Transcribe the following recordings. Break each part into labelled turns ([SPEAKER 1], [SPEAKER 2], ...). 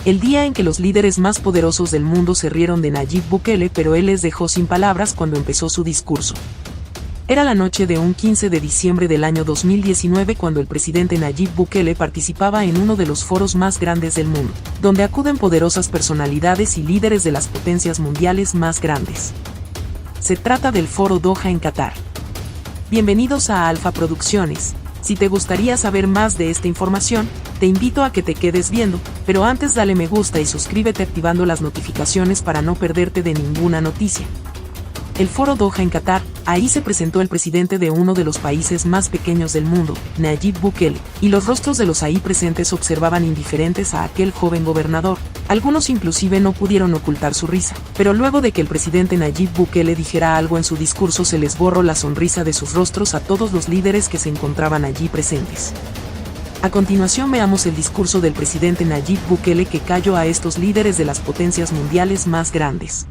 [SPEAKER 1] El día en que los líderes más poderosos del mundo se rieron de Nayib Bukele, pero él les dejó sin palabras cuando empezó su discurso. Era la noche de un 15 de diciembre del año 2019 cuando el presidente Nayib Bukele participaba en uno de los foros más grandes del mundo, donde acuden poderosas personalidades y líderes de las potencias mundiales más grandes. Se trata del Foro Doha en Qatar. Bienvenidos a Alfa Producciones. Si te gustaría saber más de esta información, te invito a que te quedes viendo, pero antes dale me gusta y suscríbete activando las notificaciones para no perderte de ninguna noticia. El Foro Doha en Qatar, ahí se presentó el presidente de uno de los países más pequeños del mundo, Nayib Bukele, y los rostros de los ahí presentes observaban indiferentes a aquel joven gobernador. Algunos inclusive no pudieron ocultar su risa, pero luego de que el presidente Nayib Bukele dijera algo en su discurso se les borró la sonrisa de sus rostros a todos los líderes que se encontraban allí presentes. A continuación veamos el discurso del presidente Nayib Bukele que calló a estos líderes de las potencias mundiales más grandes.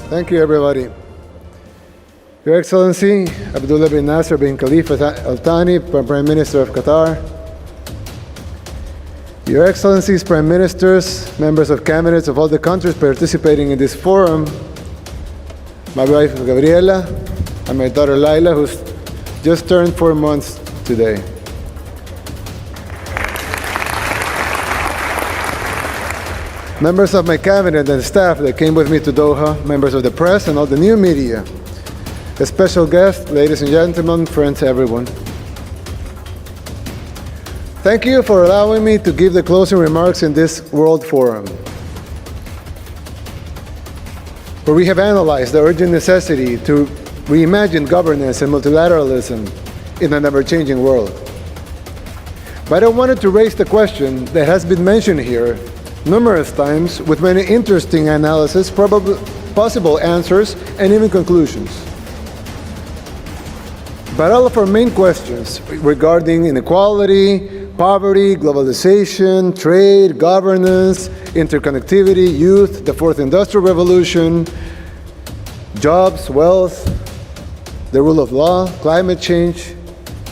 [SPEAKER 2] Thank you, everybody. Your Excellency, Abdullah bin Nasser bin Khalifa Al Thani, Prime Minister of Qatar. Your Excellencies, Prime Ministers, members of cabinets of all the countries participating in this forum, my wife Gabriela, and my daughter Laila, who's just turned 4 months today. Members of my cabinet and staff that came with me to Doha, members of the press and all the new media, a special guest, ladies and gentlemen, friends, everyone. Thank you for allowing me to give the closing remarks in this World Forum, where we have analyzed the urgent necessity to reimagine governance and multilateralism in an ever-changing world. But I wanted to raise the question that has been mentioned here numerous times with many interesting analysis, possible answers, and even conclusions. But all of our main questions regarding inequality, poverty, globalization, trade, governance, interconnectivity, youth, the fourth industrial revolution, jobs, wealth, the rule of law, climate change,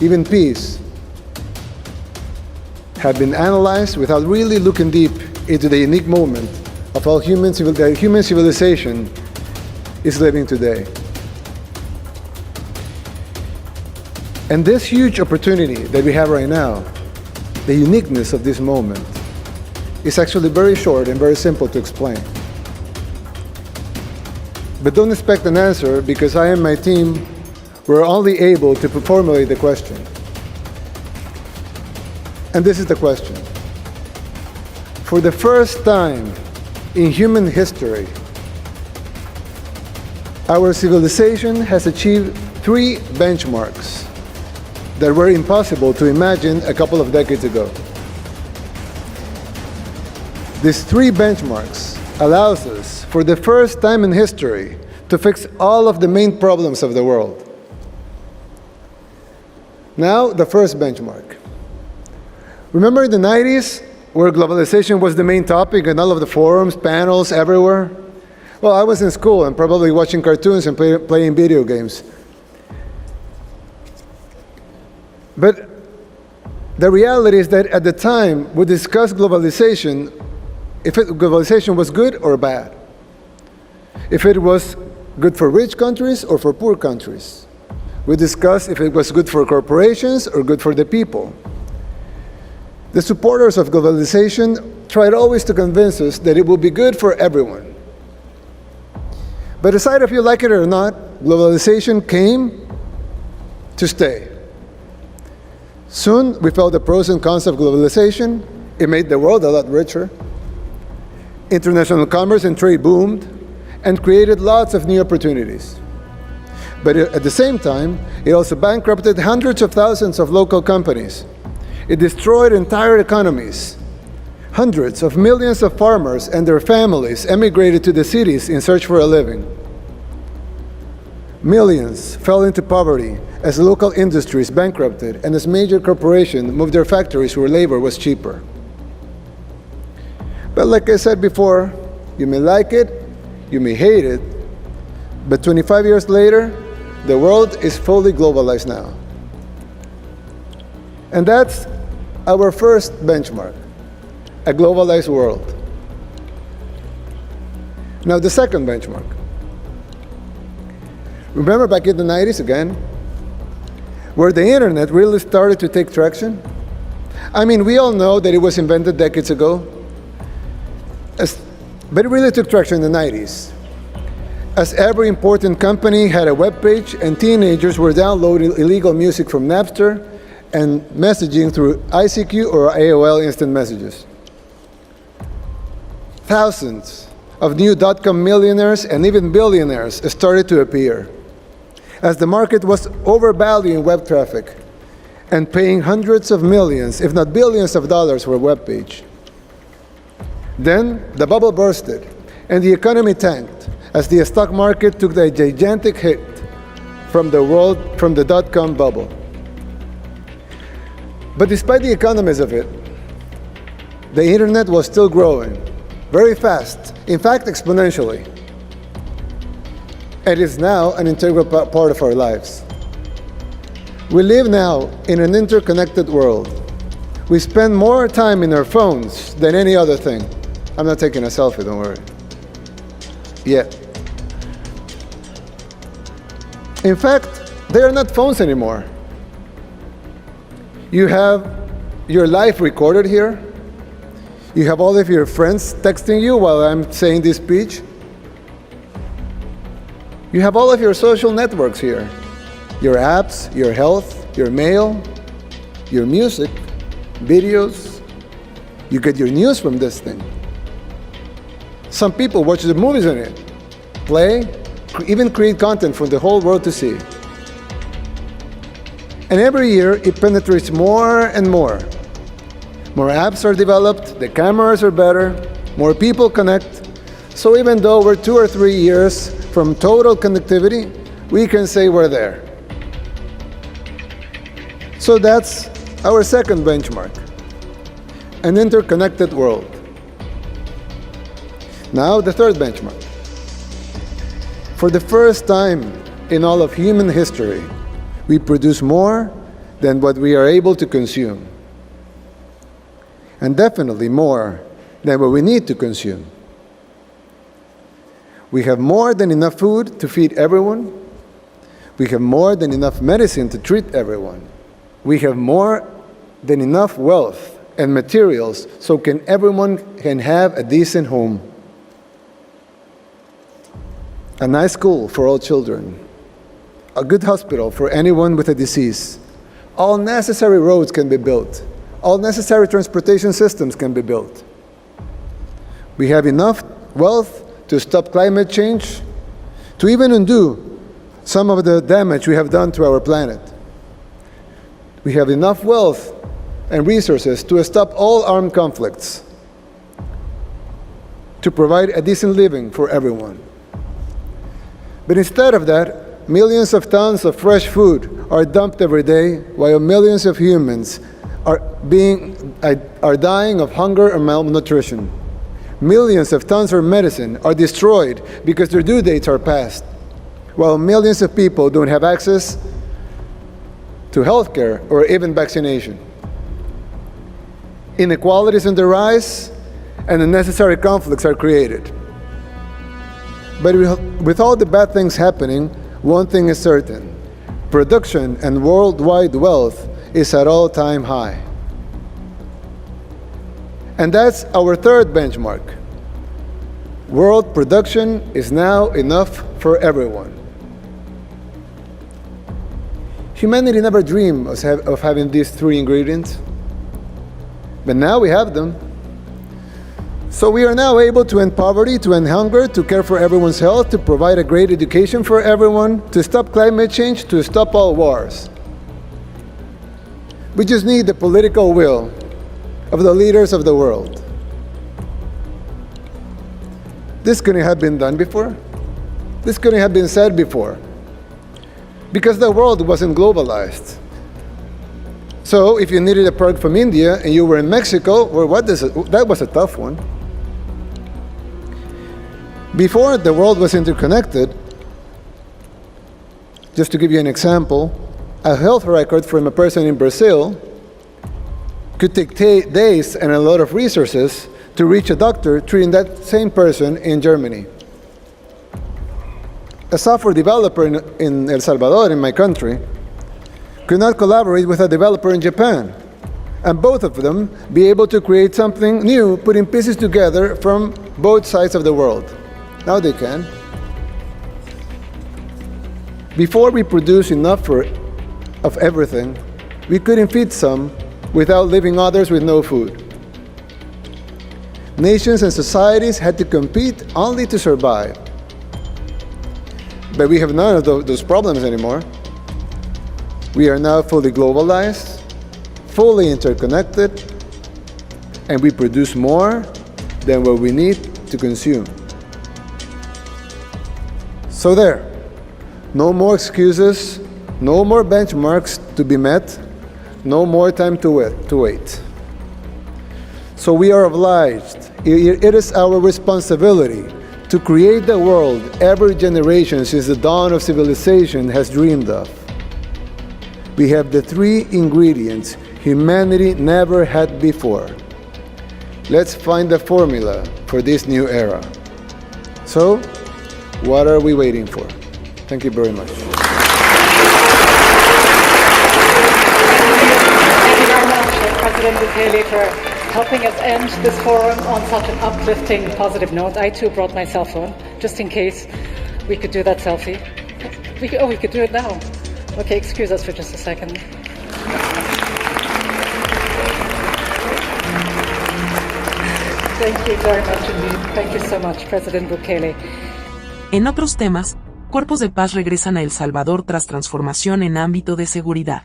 [SPEAKER 2] even peace, have been analyzed without really looking deep into the unique moment of how human civilization is living today. And this huge opportunity that we have right now, the uniqueness of this moment, is actually very short and very simple to explain. But don't expect an answer because I and my team were only able to formulate the question. And this is the question. For the first time in human history, our civilization has achieved 3 benchmarks that were impossible to imagine a couple of decades ago. These 3 benchmarks allows us, for the first time in history, to fix all of the main problems of the world. Now, the first benchmark. Remember in the 90s, where globalization was the main topic in all of the forums, panels, everywhere? Well, I was in school and probably watching cartoons and playing video games. But the reality is that at the time, we discussed globalization, globalization was good or bad. If it was good for rich countries or for poor countries. We discussed if it was good for corporations or good for the people. The supporters of globalization tried always to convince us that it would be good for everyone. But decide if you like it or not, globalization came to stay. Soon, we felt the pros and cons of globalization. It made the world a lot richer. International commerce and trade boomed and created lots of new opportunities. But at the same time, it also bankrupted hundreds of thousands of local companies. It destroyed entire economies. Hundreds of millions of farmers and their families emigrated to the cities in search for a living. Millions fell into poverty as local industries bankrupted and as major corporations moved their factories where labor was cheaper. But like I said before, you may like it, you may hate it, but 25 years later, the world is fully globalized now. And that's our first benchmark, a globalized world. Now, the second benchmark. Remember back in the 90s again, where the internet really started to take traction? I mean, we all know that it was invented decades ago, but it really took traction in the 90s. As every important company had a web page and teenagers were downloading illegal music from Napster and messaging through ICQ or AOL instant messages. Thousands of new dot-com millionaires and even billionaires started to appear, as the market was overvaluing web traffic and paying hundreds of millions, if not billions of dollars for a web page. Then the bubble bursted and the economy tanked as the stock market took a gigantic hit from the dot-com bubble. But despite the economies of it, the internet was still growing very fast, in fact exponentially. It is now an integral part of our lives. We live now in an interconnected world. We spend more time in our phones than any other thing. I'm not taking a selfie, don't worry. Yet. In fact, they are not phones anymore. You have your life recorded here. You have all of your friends texting you while I'm saying this speech. You have all of your social networks here. Your apps, your health, your mail, your music, videos. You get your news from this thing. Some people watch the movies on it, play, even create content for the whole world to see. And every year, it penetrates more and more. More apps are developed, the cameras are better, more people connect. So even though we're 2 or 3 years from total connectivity, we can say we're there. So that's our second benchmark, an interconnected world. Now the third benchmark. For the first time in all of human history, we produce more than what we are able to consume. And definitely more than what we need to consume. We have more than enough food to feed everyone. We have more than enough medicine to treat everyone. We have more than enough wealth and materials so everyone can have a decent home. A nice school for all children. A good hospital for anyone with a disease. All necessary roads can be built. All necessary transportation systems can be built. We have enough wealth to stop climate change, to even undo some of the damage we have done to our planet. We have enough wealth and resources to stop all armed conflicts, to provide a decent living for everyone. But instead of that, millions of tons of fresh food are dumped every day, while millions of humans are dying of hunger and malnutrition. Millions of tons of medicine are destroyed because their due dates are past, while millions of people don't have access to healthcare or even vaccination. Inequalities on the rise, and unnecessary conflicts are created. But with all the bad things happening, one thing is certain: production and worldwide wealth is at all-time high. And that's our third benchmark. World production is now enough for everyone. Humanity never dreamed of having these three ingredients, but now we have them. So we are now able to end poverty, to end hunger, to care for everyone's health, to provide a great education for everyone, to stop climate change, to stop all wars. We just need the political will of the leaders of the world. This couldn't have been done before. This couldn't have been said before, because the world wasn't globalized. So if you needed a product from India and you were in Mexico, well, that was a tough one. Before the world was interconnected, just to give you an example, a health record from a person in Brazil could take days and a lot of resources to reach a doctor treating that same person in Germany. a software developer in El Salvador, in my country, could not collaborate with a developer in Japan, and both of them be able to create something new, putting pieces together from both sides of the world. Now they can. Before we produce enough of everything, we couldn't feed some without leaving others with no food. Nations and societies had to compete only to survive. But we have none of those problems anymore. We are now fully globalized, fully interconnected, and we produce more than what we need to consume. So there, no more excuses, no more benchmarks to be met, no more time to wait. So we are obliged, it is our responsibility to create the world every generation since the dawn of civilization has dreamed of. We have the three ingredients humanity never had before. Let's find the formula for this new era. So, what are we waiting for? Thank you very much.
[SPEAKER 3] Thank you very much, President Bukele, for helping us end this forum on such an uplifting, positive note. I too brought my cell phone, just in case we could do that selfie. We could do it now. Okay, excuse us for just a second. Thank you very much indeed. Thank you so much, President Bukele.
[SPEAKER 1] En otros temas, cuerpos de paz regresan a El Salvador tras transformación en ámbito de seguridad.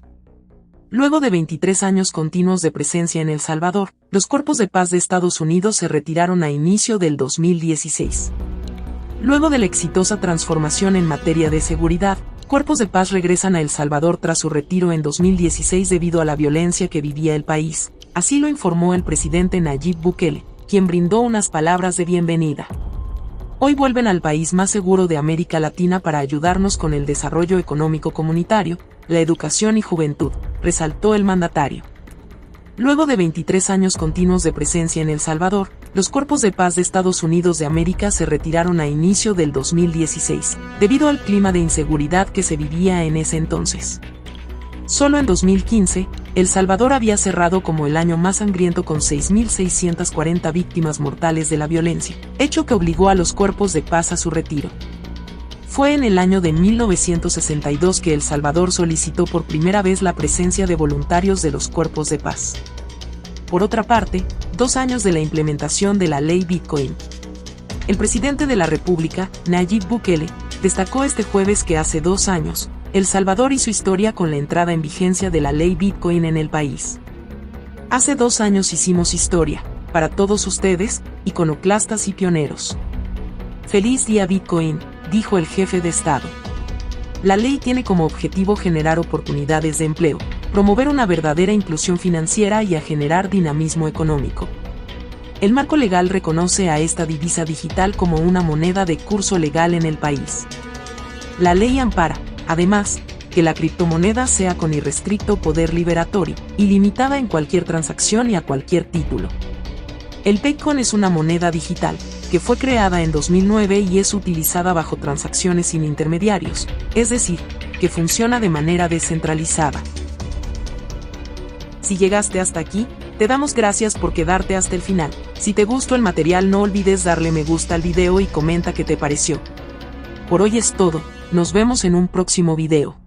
[SPEAKER 1] Luego de 23 años continuos de presencia en El Salvador, los cuerpos de paz de Estados Unidos se retiraron a inicio del 2016. Luego de la exitosa transformación en materia de seguridad, cuerpos de paz regresan a El Salvador tras su retiro en 2016 debido a la violencia que vivía el país, así lo informó el presidente Nayib Bukele, quien brindó unas palabras de bienvenida. Hoy vuelven al país más seguro de América Latina para ayudarnos con el desarrollo económico comunitario, la educación y juventud, resaltó el mandatario. Luego de 23 años continuos de presencia en El Salvador, los cuerpos de paz de Estados Unidos de América se retiraron a inicio del 2016, debido al clima de inseguridad que se vivía en ese entonces. Solo en 2015, El Salvador había cerrado como el año más sangriento con 6.640 víctimas mortales de la violencia, hecho que obligó a los cuerpos de paz a su retiro. Fue en el año de 1962 que El Salvador solicitó por primera vez la presencia de voluntarios de los cuerpos de paz. Por otra parte, 2 años de la implementación de la ley Bitcoin. El presidente de la República, Nayib Bukele, destacó este jueves que hace 2 años, El Salvador hizo historia con la entrada en vigencia de la ley Bitcoin en el país. Hace 2 años hicimos historia, para todos ustedes, iconoclastas y pioneros. Feliz día Bitcoin, dijo el jefe de Estado. La ley tiene como objetivo generar oportunidades de empleo, promover una verdadera inclusión financiera y a generar dinamismo económico. El marco legal reconoce a esta divisa digital como una moneda de curso legal en el país. La ley ampara, además, que la criptomoneda sea con irrestricto poder liberatorio, ilimitada en cualquier transacción y a cualquier título. El Bitcoin es una moneda digital, que fue creada en 2009 y es utilizada bajo transacciones sin intermediarios, es decir, que funciona de manera descentralizada. Si llegaste hasta aquí, te damos gracias por quedarte hasta el final. Si te gustó el material no olvides darle me gusta al video y comenta qué te pareció. Por hoy es todo, nos vemos en un próximo video.